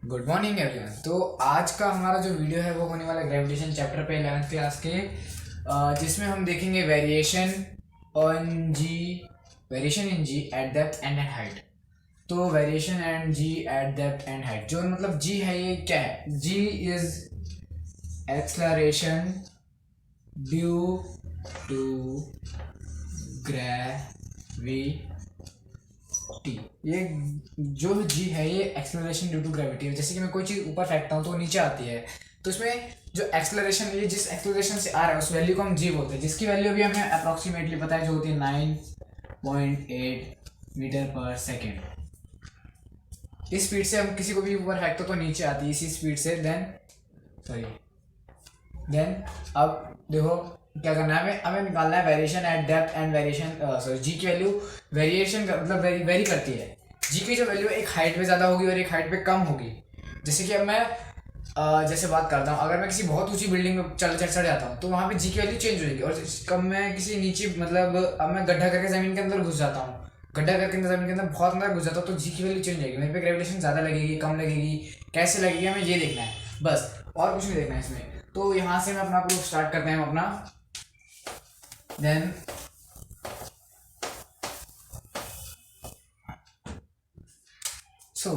Good morning everyone. तो आज का हमारा जो वीडियो है वो होने वाला ग्रेविटेशन चैप्टर पे 11th क्लास के, जिसमें हम देखेंगे variation in g at depth and at height. तो variation and g at depth and height, जो मतलब जी है ये क्या है? G is acceleration due to gravity. ये जो जी है ये एक्सेलरेशन ड्यू टू ग्रेविटी है। जैसे कि मैं कोई चीज़ ऊपर फेंकता हूँ तो वो नीचे आती है, तो इसमें जो एक्सेलरेशन ये जिस एक्सेलरेशन से आ रहा है उस वैल्यू को हम जी बोलते हैं, जिसकी वैल्यू भी हमें अप्रॉक्सीमेटली पता है, जो होती है 9.8 मीटर पर सेकेंड। इस स्पीड से हम किसी को भी ऊपर फेंकते तो नीचे आती है इसी स्पीड से। देन अब देखो क्या करना है, हमें निकालना है variation at depth and variation g की वैल्यू वेरिएशन मतलब वेरी करती है। जी की जो वैल्यू एक हाइट पे ज़्यादा होगी और एक हाइट पे कम होगी। जैसे कि अब मैं जैसे बात करता हूँ, अगर मैं किसी बहुत ऊंची बिल्डिंग में चढ़ जाता हूँ तो वहाँ पे जी की वैल्यू चेंज हो जाएगी। और कब मैं किसी नीचे मतलब अब मैं गड्ढा करके ज़मीन के अंदर घुस जाता हूँ, गड्ढा करके ज़मीन के अंदर बहुत अंदर घुस जाता हूँ, तो जी की वैल्यू चेंज जाएगी। मेरे पे ग्रेविटेशन ज़्यादा लगेगी, कम लगेगी, कैसे लगेगी, हमें ये देखना है बस, और कुछ नहीं देखना है इसमें। तो यहाँ से मैं अपना प्रूफ स्टार्ट करते हैं अपना। देन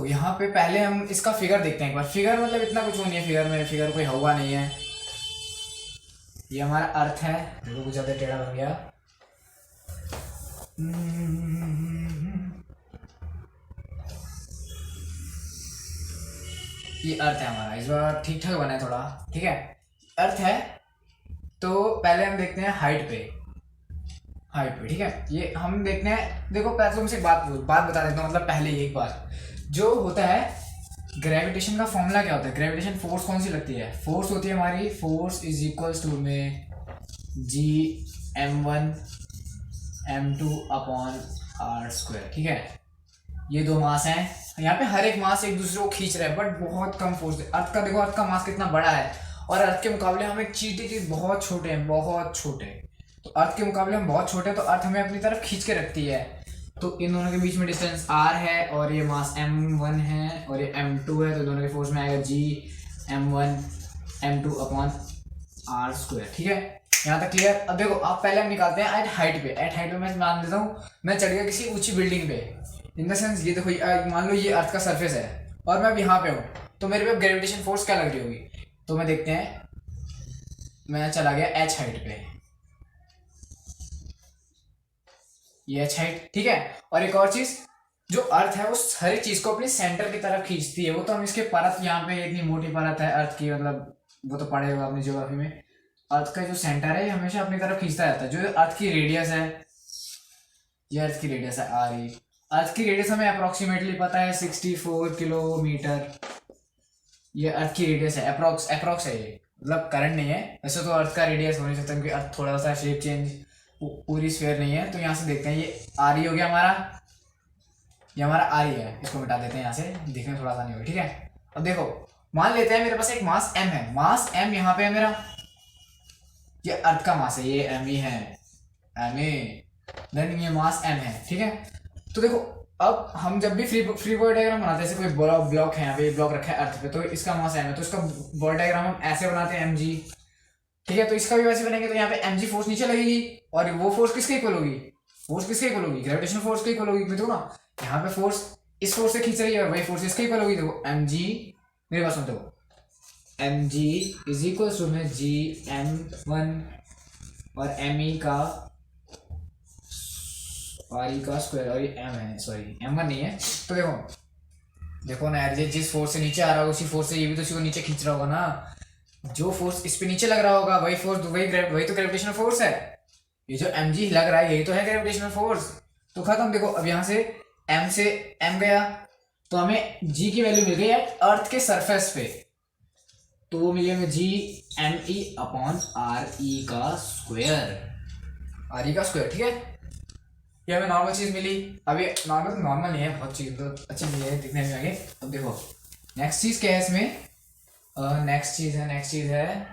यहाँ पे पहले हम इसका फिगर देखते हैं एक बार। फिगर मतलब इतना कुछ नहीं है, फिगर कोई हुआ नहीं है। ये हमारा अर्थ है, देखो कुछ ज़्यादा टेढ़ा बन गया। ये अर्थ है हमारा, इस बार ठीक ठाक बना है थोड़ा, ठीक है, अर्थ है। तो पहले हम देखते हैं हाइट पे, ठीक है। ये हम देखते हैं, देखो पहले तुमसे एक बात बता देता हूँ, मतलब पहले एक बार जो होता है ग्रेविटेशन का फॉर्मूला क्या होता है। ग्रेविटेशन फोर्स कौन सी लगती है? फोर्स होती है हमारी, फोर्स इज इक्वल्स टू में जी m1 m2 upon are square, ठीक है। ये दो मास हैं, यहाँ पे हर एक मास एक दूसरे को खींच रहा है, बट बहुत कम फोर्स है। अर्थ का देखो, अर्थ का मास कितना बड़ा है, और अर्थ के मुकाबले हम एक चींटी के बहुत छोटे हैं, बहुत छोटे। तो अर्थ के मुकाबले हम बहुत छोटे हैं, तो अर्थ हमें अपनी तरफ खींच के रखती है। तो इन दोनों के बीच में डिस्टेंस r है, और ये मास m1 है और ये m2 है, तो दोनों के फोर्स में आएगा g m1 m2 upon are square, ठीक है। यहाँ तक क्लियर? अब देखो, आप पहले हम निकालते हैं एट हाइट पे। एट हाइट पे मैं मान लेता हूँ मैं चढ़ गया किसी ऊंची बिल्डिंग पे, इन द सेंस ये देखो, मान लो ये अर्थ का सरफेस है और मैं अब यहाँ पे हूँ, तो मेरे पे ग्रेविटेशन फोर्स क्या लग रही होगी? तो मैं देखते हैं, मैं चला गया एच हाइट पे, ये एच हाइट, ठीक है। और एक और चीज, जो अर्थ है वो हर एक चीज को अपने सेंटर की तरफ खींचती है। वो तो हम इसके परत, यहाँ पे इतनी मोटी परत है अर्थ की, मतलब वो तो पढ़े होगा अपनी ज्योग्राफी में। अर्थ का जो सेंटर है ये हमेशा अपनी तरफ खींचता रहता है। जो अर्थ की रेडियस है, ये अर्थ की रेडियस है आर ई। अर्थ की रेडियस हमें अप्रोक्सीमेटली पता है 64 किलोमीटर। ये अर्थ की रेडियस है, अप्रोक्स है ये, मतलब करंट नहीं है। वैसे तो अर्थ का रेडियस हो नहीं सकता क्योंकि अर्थ थोड़ा सा शेप चेंज, पूरी स्फीयर नहीं है। तो यहाँ से देखते हैं, ये आर ई हो गया हमारा, ये हमारा आर ई है, इसको मिटा देते हैं यहाँ से, दिखने थोड़ा सा नहीं होगा, ठीक है। अब देखो, मान लेते हैं मेरे पास एक मास m है, मास m यहाँ पे है मेरा, ये अर्थ का मास है, ये m ही है, m ए, देन ये मास m है, ठीक है। तो देखो, अब हम जब भी फ्री बॉडी डायग्राम बनाते हैं, जैसे कोई बड़ा ब्लॉक है, यहाँ पे ब्लॉक रखा है अर्थ पे, तो इसका मास m है, तो इसका बॉडी डायग्राम हम ऐसे बनाते हैं mg, ठीक है। तो इसका भी वैसे बनेंगे, तो यहाँ पे mg फोर्स नीचे लगेगी, और वो फोर्स किसके इक्वल होगी? फोर्स किसके इक्वल होगी? ग्रेविटेशन फोर्स के इक्वल होगी। देखो ना, यहाँ पे फोर्स इस फोर्स से खींच रही है, वही फोर्स इसके इक्वल होगी। देखो mg, मेरे पास सुनते हो, mg इज इक्वल टू में g m1 और me का का स्क्वायर, और ये m है, सॉरी m1 नहीं है। तो देखो ना यार, जिस फोर्स से नीचे आ रहा होगा उसी फोर्स से ये भी तो उसी को नीचे खींच रहा होगा ना। जो फोर्स इस पे नीचे लग रहा होगा वही फोर्स, वही तो ग्रेविटेशनल फोर्स है। ये जो mg लग रहा है यही तो है ग्रेविटेशनल फोर्स। तो खत्म। देखो, अब यहाँ से m से m गया, तो हमें g की वैल्यू मिल गई है अर्थ के सरफेस पे, तो वो मिली हमें G M E upon R E का स्क्वायर, ठीक है। ये हमें नॉर्मल चीज मिली। अब ये नॉर्मल नहीं है, बहुत चीज तो अच्छी नहीं है दिखने में आगे। अब देखो नेक्स्ट चीज क्या है इसमें, नेक्स्ट चीज है,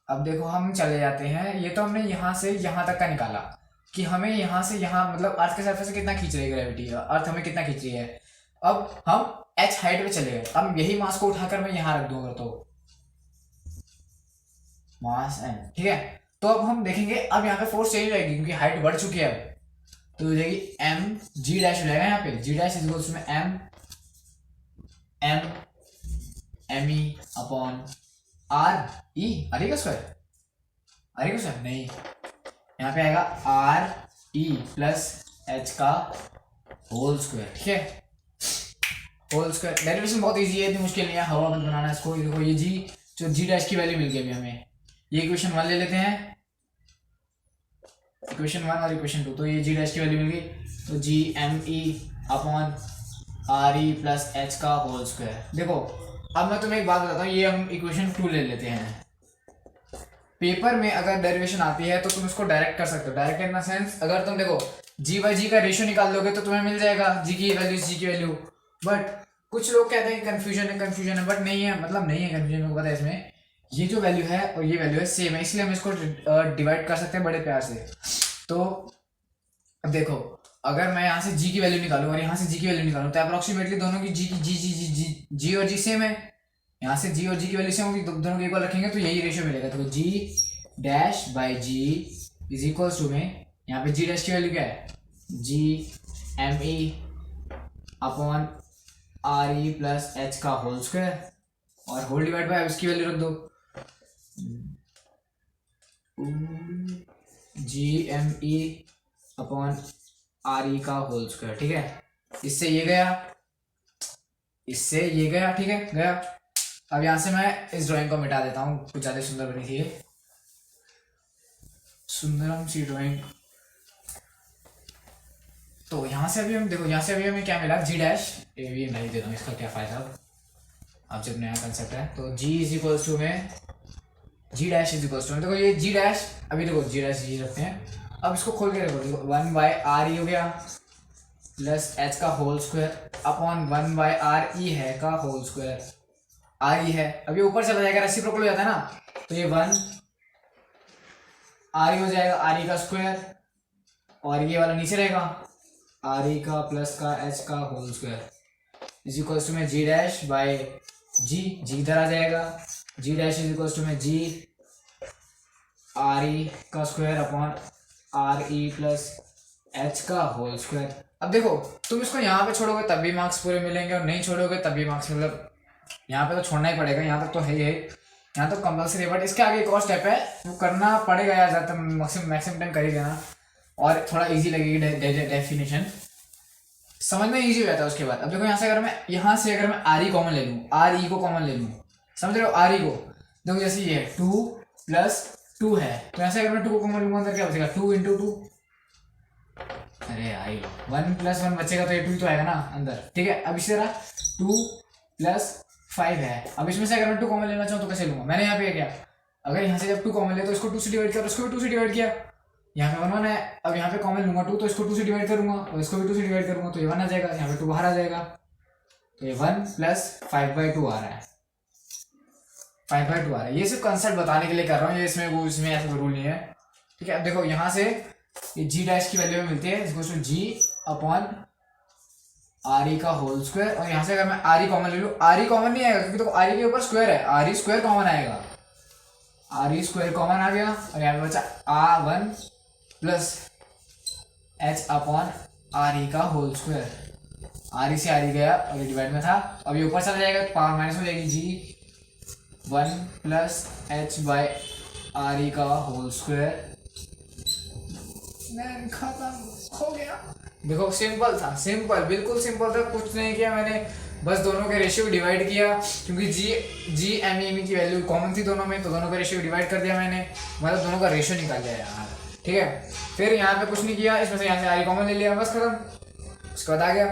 अब देखो हम चले जाते हैं। ये तो हमने यहाँ से यहाँ तक का निकाला कि हमें यहाँ से यहाँ, मतलब अर्थ के सरफेस से कितना खींच रही है ग्रेविटी, अर्थ हमें कितना खींच रही है। अब हम h हाइट पे चले गए, अब यही मास को उठाकर मैं यहाँ रख दूंगा, तो मास m, ठीक है। तो अब हम देखेंगे, अब यहाँ पे फोर्स चेंज हो जाएगी क्योंकि हाइट बढ़ चुकी है अब, तो हो जाएगी m g डैश हो जाएगा यहाँ पे, g डैश इज इक्वल्स में m me upon r e, अरे का स्क्वायर, अरे का स्क्वायर नहीं, यहाँ पे आएगा r e प्लस h का होल स्क्वायर, ठीक है। होल स्क्वायर डेरिवेशन बहुत इजी है, इतनी मुश्किल नहीं है, हवा बंद बनाना है इसको। देखो ये जी, जो जी डैश की वैल्यू मिल गई अभी हमें, ये इक्वेशन 1 ले लेते हैं, इक्वेशन 1 और इक्वेशन 2, तो ये जी डैश की वैल्यू मिल गई, तो G M E upon R E plus H का होल स्क्वायर। देखो अब मैं तुम्हें एक बात बताता हूँ, ये हम इक्वेशन 2 ले लेते हैं। पेपर में अगर डेरिवेशन आती है तो तुम इसको डायरेक्ट कर सकते हो, डायरेक्ट इन द सेंस अगर तुम देखो जी बाई जी का रेशियो निकाल लोगे तो तुम्हें मिल जाएगा जी की वैल्यू जी की वैल्यू। बट कुछ लोग कहते हैं कन्फ्यूजन है, बट नहीं है, मतलब नहीं है कन्फ्यूजन, मेरे को पता है इसमें ये जो वैल्यू है और ये वैल्यू है सेम है, इसलिए हम इसको डिवाइड कर सकते हैं बड़े प्यार से। तो अब देखो अगर मैं यहाँ से जी की वैल्यू निकालूं और यहाँ से जी की वैल्यू निकालूं तो अप्रोक्सीमेटली दोनों की जी की जी और जी सेम है, यहाँ से जी और जी की वैल्यू सेम होगी, दोनों को इक्वल रखेंगे तो यही रेशियो मिलेगा। तो g dash by g is equals to में, यहाँ पे जी डैश की वैल्यू क्या है, g M E upon R E plus H का होल स्क्वायर, और होल डिवाइड बाय इसकी वैल्यू रख दो, g M E upon R E का होल स्क्वायर, ठीक है। इससे ये गया, इससे ये गया, ठीक है गया। अब यहां से मैं इस ड्राइंग को मिटा देता हूँ, कुछ ज्यादा सुंदर बनी थी, सुंदरम सी ड्राइंग। तो यहाँ से अभी हम देखो, यहाँ से अभी हमें क्या मिला, जी डैश, ये भी नहीं देता हूँ, इसका क्या फायदा अब जब नया कंसेप्ट है। तो जी इज इक्वल्स टू में, G dash is equals to में, देखो ये जी डैश, अभी देखो जी डैश जी रखते हैं, अब इसको खोल के देखो, देखो 1 बाई आर ई हो गया प्लस एच का whole square upon 1 by R E है का होल स्क्वायर, आर ई है, अब ये ऊपर चला जाएगा, रेसिप्रोकल हो जाता है ना, तो ये 1 आर ई हो जाएगा, आर ई का स्क्वायर, और ये वाला नीचे रहेगा आर ई का प्लस का एच का whole square is equals to में G dash by G, G इधर आ जाएगा, G dash is equals to में जी आर ई का square upon R E plus H का होल स्क्वायर। अब देखो तुम इसको यहाँ पे छोड़ोगे तब भी मार्क्स पूरे मिलेंगे और नहीं छोड़ोगे तब भी मार्क्स, मतलब यहाँ पे तो छोड़ना ही पड़ेगा, यहाँ तक तो है ही है, यहाँ तो कंपल्सरी है, बट इसके आगे एक और स्टेप है वो करना पड़ेगा यार, ज़्यादा मैक्सिमम टाइम कर ही देना, और थोड़ा इजी लगेगी डेफिनेशन समझना इजी हो जाता है उसके बाद। अब देखो यहाँ से अगर मैं आर ई कॉमन ले लूँ, आर ई को कॉमन ले लूँ, समझ रहे हो, आर ई को देखो जैसे ये 2 प्लस 2 है, तो यहाँ से अगर मैं 2 को कॉमन लूँगा अंदर क्या बचेगा, 2 इंटू 2, अरे आई 1 प्लस 1 बचेगा तो ये 2 तो आएगा ना अंदर, ठीक है। अब इसी तरह 2 प्लस 5 है, अब इसमें से अगर मैं 2 कॉमन लेना चाहूँ तो कैसे लूँगा, मैंने यहाँ पे क्या, अगर यहाँ से जब 2 कॉमन ले तो इसको 2 से डिवाइड किया, उसको भी 2 से डिवाइड किया, यहाँ पे 1 1 है, अब यहाँ पे कॉमन लूंगा 2 तो इसको 2 से डिवाइड करूंगा और इसको भी 2 से डिवाइड करूंगा तो ये 1 आ जाएगा, यहाँ पे 2 बाहर आ जाएगा, तो ये 1 प्लस 5/2 आ रहा है, 5/2 आ रहा है। ये सिर्फ कंसेप्ट बताने के लिए कर रहा हूँ, ये इसमें ऐसा रूल नहीं है, ठीक है। अब देखो यहाँ से ये जी डैश की वैल्यू में मिलती है इसको जी अपॉन आर ई का होल स्क्वायर, और यहाँ से अगर मैं आर ई कॉमन ले लूँ, आर ई कॉमन नहीं आएगा क्योंकि देखो आर ई के ऊपर स्क्वायर है, आर ई स्क्वायर कॉमन आएगा, आर ई स्क्वायर कॉमन आ गया, और यहाँ पे बचा R1 plus H upon R E का होल स्क्वायर, आर ई से आर ई गया और ये डिवाइड में था, अब ये ऊपर चला जाएगा तो पावर माइनस हो जाएगी, जी 1 plus H by R E का होल स्क्वायर, खत्म हो गया। देखो सिंपल था, सिंपल बिल्कुल सिंपल था, कुछ नहीं किया मैंने, बस दोनों के रेशियो को डिवाइड किया क्योंकि जी एम ई की वैल्यू कॉमन थी दोनों में, तो दोनों का रेशियो डिवाइड कर दिया मैंने, मतलब दोनों का रेशियो निकाल लिया यार, ठीक है। फिर यहाँ पे कुछ नहीं किया, इसमें से यहाँ से आर कॉमन ले लिया, बस खत्म, उसके बाद आ गया।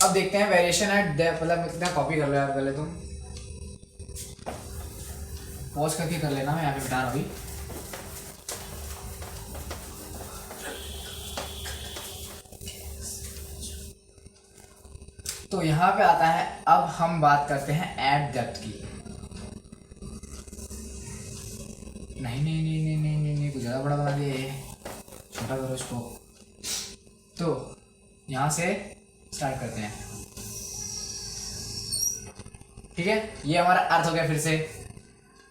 अब देखते हैं वेरिएशन एट, मतलब कितना कॉपी कर लो यार पहले तुम, पॉज करके कर लेना, मैं यहाँ पे बिठा रहा हूँ। तो यहाँ पे आता है, अब हम बात करते हैं एट डेप्थ की, नहीं कुछ ज़्यादा बड़ा बना दिए, छोटा करो इसको। तो यहाँ से स्टार्ट करते हैं, ठीक है, ये हमारा अर्थ हो गया फिर से।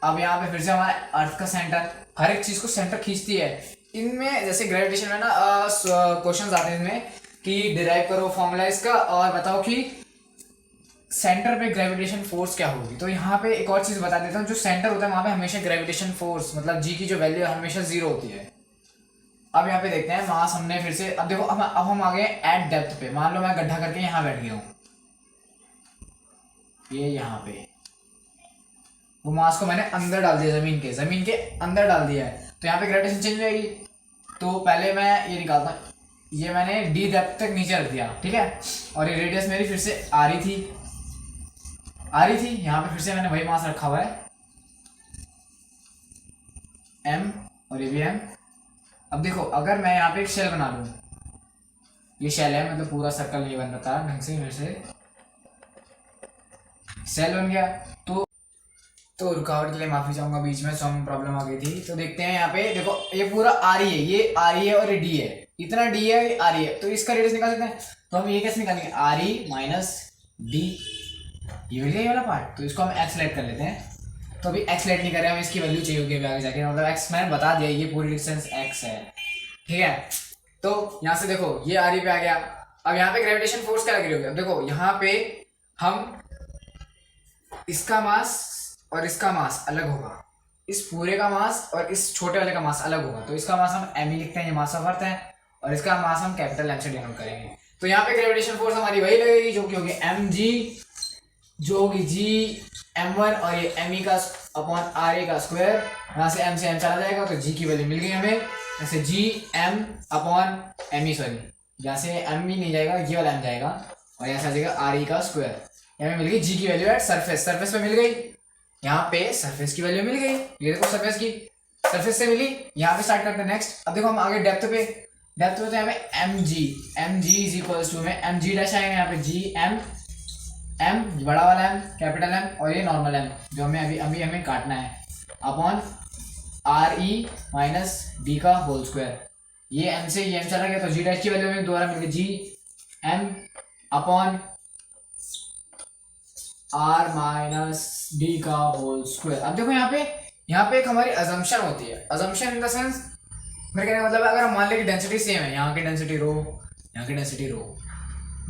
अब यहाँ पे फिर से हमारा अर्थ का सेंटर, हर एक चीज को सेंटर खींचती है। इनमें जैसे ग्रेविटेशन में ना क्वेश्चंस आते हैं इसमें कि डिराइव करो फॉर्मूला इसका और बताओ कि सेंटर पे ग्रेविटेशन फोर्स क्या होगी। तो यहाँ पे एक और चीज बता देता हूँ, जो सेंटर होता है वहां पे हमेशा ग्रेविटेशन फोर्स मतलब जी की जो वैल्यू है हमेशा 0 होती है। अब यहाँ पे देखते हैं मास हमने फिर से, अब देखो अब हम आ गए एट डेप्थ पे। मान लो मैं गड्ढा करके यहाँ बैठ गया हूँ, ये यहाँ पे वो मास को मैंने अंदर डाल दिया, जमीन के अंदर डाल दिया है, तो यहाँ पे ग्रेविटेशन चेंज हो जाएगी। तो पहले मैं ये निकालता हूँ, ये मैंने डी डेप्थ तक नीचे रख दिया, ठीक है, और ये रेडियस मेरी फिर से आ रही थी यहाँ पे फिर से मैंने वही मास रखा हुआ है m, और ये भी m। अब देखो अगर मैं यहाँ पे एक शेल बना लूँ, ये शेल है, मतलब पूरा सर्कल नहीं बन रहा ढंग से, फिर से सेल बन गया। तो रुकावट के लिए माफी चाहूंगा, बीच में सम प्रॉब्लम आ गई थी। तो देखते हैं यहाँ पे देखो, ये पूरा आ रही है, ये आ रही है और ये डी है, इतना डी है, ये आ रही है, तो इसका रेडियस निकाल सकते हैं। तो हम ये कैसे निकालेंगे, आर ई माइनस डी, ये मिल गया ये वाला पार्ट। तो इसको हम एक्सलेट कर लेते हैं। तो अभी एक्सलेट नहीं कर रहे, हम इसकी वैल्यू चाहिए होगी अभी आगे जाके, मतलब एक्स मैंने बता दिया, ये पूरी डिस्टेंस एक्स है, ठीक है। तो यहाँ से देखो ये आर ई पे आ गया। अब यहाँ पे ग्रेविटेशन फोर्स क्या लग रही होगी, अब देखो यहाँ पे हम इसका मास और इसका मास अलग होगा, इस पूरे का मास और इस छोटे वाले का मास अलग होगा। तो इसका मास हम एम ही लिखते हैं, ये मास ऑफ अर्थ है, और इसका मास हम कैपिटल एम से डिनोट करेंगे। तो यहाँ पे ग्रेविटेशन फोर्स हमारी वही लगेगी जो कि होगी एम जी, जो होगी जी m1, और ये एम ई का अपॉन आर ए का स्क्वायर। यहाँ से m से m चला जाएगा तो g की वैल्यू मिल गई हमें, ऐसे G M upon M E, sorry यहाँ से m ही नहीं जाएगा, ये वाला m जाएगा, और यहाँ से आ जाएगा आर ई का स्क्वायर। हमें मिल गई जी की वैल्यू एट सरफेस, सरफेस पे मिल गई, यहाँ पे सरफेस की वैल्यू मिल गई, ये देखो सरफेस की, सरफेस से मिली। यहाँ पे स्टार्ट करते हैं नेक्स्ट। अब देखो हम आगे डेप्थ पे तो यहाँ पे M G is equals to में एम जी डैश आएगा, यहाँ पे जी एम बड़ा वाला एम कैपिटल एम, और ये नॉर्मल एम जो हमें अभी हमें काटना है, upon R E minus D का होल स्क्वायर। ये एम से ये एम चला गया, तो जी डैश की वैल्यू हमें दोबारा मिल गई G M upon R minus D का होल स्क्वायर। अब देखो यहाँ पे एक हमारी अजम्पशन होती है, अजम्पशन इन द सेंस मेरे कहने का मतलब अगर हम मान लें कि डेंसिटी सेम है, यहाँ की डेंसिटी रो, यहाँ की डेंसिटी रो,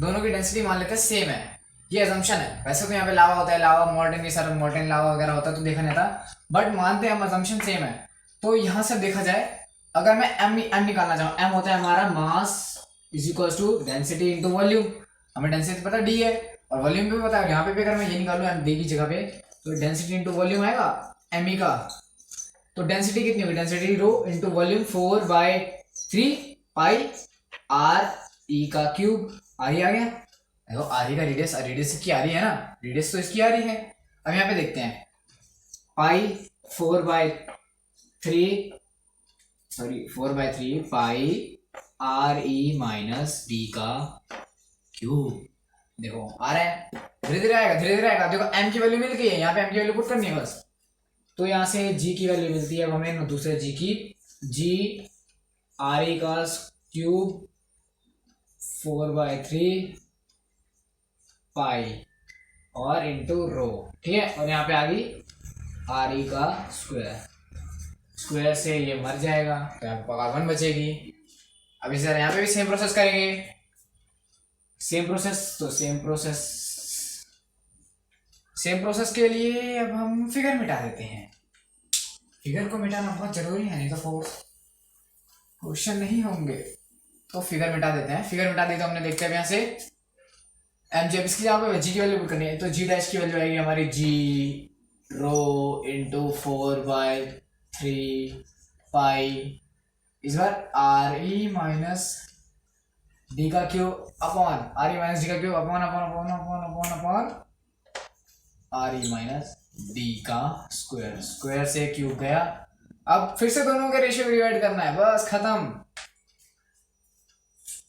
दोनों की डेंसिटी मान लेते हैं सेम है, ये अजम्पशन है। वैसे तो यहाँ पे लावा होता है, लावा मॉल्टेन, ये सारा मॉल्टेन लावा वगैरह होता है तो देखा नहीं था, बट मानते हैं हम अजम्पशन सेम है। तो यहाँ से देखा जाए, अगर मैं एम निकालना चाहूँ, एम होता है हमारा mass is equal to density into volume, हमें डेंसिटी पता डी है और वॉल्यूम भी पता है। यहाँ पे भी अगर मैं ये निकालूँ एम डी की जगह पे, तो डेंसिटी इंटू वॉल्यूम आएगा एम ई का। तो डेंसिटी कितनी होगी, density rho into volume 4/3 pi are E का क्यूब, आर ई आ गया। देखो आर ई का रेडियस की आ रही है ना, रेडियस तो इसकी आ रही है। अब यहाँ पे देखते हैं पाई 4/3 पाई आर ई माइनस डी का क्यूब। देखो आ रहा है, धीरे धीरे आएगा। देखो m की वैल्यू मिल गई है, यहाँ पे m की वैल्यू पुट करनी है बस। तो यहाँ से g की वैल्यू मिलती है अब हमें दूसरे g की, g आर ई का क्यूब 4/3 पाई और इंटू रो, ठीक है, और यहाँ पे आ गई आर ई का स्क्वायर से ये मर जाएगा, तो यहाँ पे पावर 1 बचेगी। अब इस तरह यहाँ पे भी सेम प्रोसेस करेंगे, सेम प्रोसेस के लिए अब हम फिगर मिटा देते हैं। फिगर को मिटाना बहुत जरूरी है, नहीं तो फोर्स क्वेश्चन नहीं होंगे। तो फिगर मिटा देते हैं, फिगर मिटा दी तो हमने देखते हैं यहाँ से एम जी, अब इसकी जगह पे जी की वैल्यू करनी है, तो जी डैश की वैल्यू आएगी हमारी जी रो इंटू 4/3 पाई, इस बार आर ई माइनस डी का cube upon R E minus D का cube upon R E minus D का स्क्वायर से क्यूब गया। अब फिर से दोनों के रेशियो डिवाइड करना है, बस खत्म,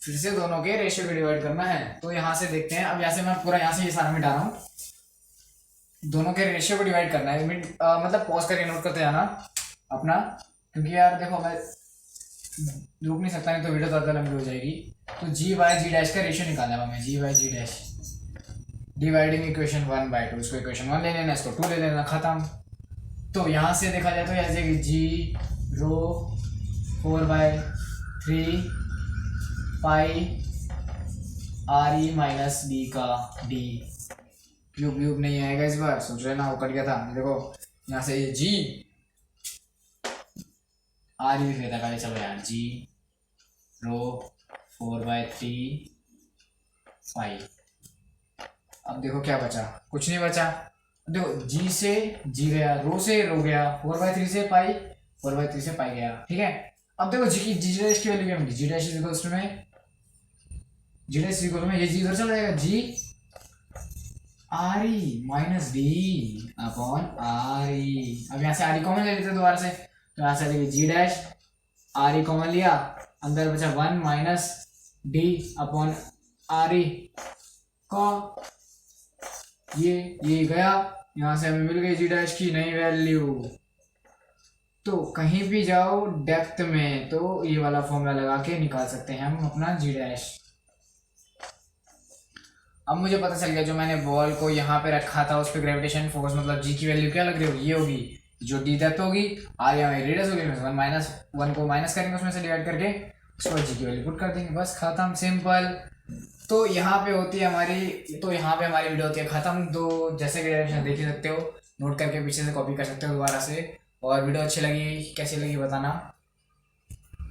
फिर से दोनों के रेशियो को डिवाइड करना है। तो यहाँ से देखते हैं, अब यहाँ से मैं पूरा यहाँ से ये सारा मिटा रहा हूँ, दोनों के रेशियो को डिवाइड करना है। मतलब पॉज करके नोट करते जाना अपना, क्योंकि यार देखो मैं रुक नहीं सकता, नहीं तो वीडियो ज़्यादा लंबी हो जाएगी। तो जी बाय जी डैश का रेशियो निकालना है हमें, जी बाय जी डैश, डिवाइडिंग इक्वेशन 1/2, इसको इक्वेशन 1 ले लेना, इसको 2 ले लेना, खत्म। तो यहाँ से देखा जाए तो ऐसे कि जी रो 4/3 पाई आर ई माइनस डी का डी। क्यूब व्यूब नहीं आएगा इस बार, सोच रहे ना वो कट गया था। देखो यहाँ से ये जी आर ई भी था, चलो यार जी रो 4/3 पाई। अब देखो क्या बचा, कुछ नहीं बचा। देखो जी से जी गया, रो से रो गया, 4/3 से पाई, 4/3 से पाई गया, ठीक है। अब देखो जी डैश की वैल्यू क्या मिली, जी डैश इक्वल्स में जी डैश इक्वल में ये जी इधर चला जाएगा, g R E minus D upon R E. अब यहाँ से आर ई कॉमन ले लेते हैं दोबारा से, तो यहाँ से देखिए जी डैश आर ई कॉमन लिया, अंदर बचा 1 minus D upon R E का ये गया, यहाँ से हमें मिल गई जी डैश की नई वैल्यू। तो कहीं भी जाओ डेप्थ में तो ये वाला फॉर्मूला लगा के निकाल सकते हैं हम अपना जी डैश। अब मुझे पता चल गया, जो मैंने बॉल को यहाँ पे रखा था उस पर ग्रेविटेशन फोर्स मतलब जी की वैल्यू क्या लग रही होगी, ये होगी, जो डी डेप्थ होगी, आर यहाँ रेडियस होगी, 1 को माइनस करेंगे उसमें से डिवाइड करके, उसके बाद जी की वैल्यू पुट कर देंगे, बस खत्म, सिंपल। तो यहाँ पे होती है हमारी, तो यहाँ पे हमारी वीडियो होती है खत्म। तो जैसे कि डायरेक्शन देख ही सकते हो, नोट करके पीछे से कॉपी कर सकते हो दोबारा से। और वीडियो अच्छी लगी कैसी लगी बताना।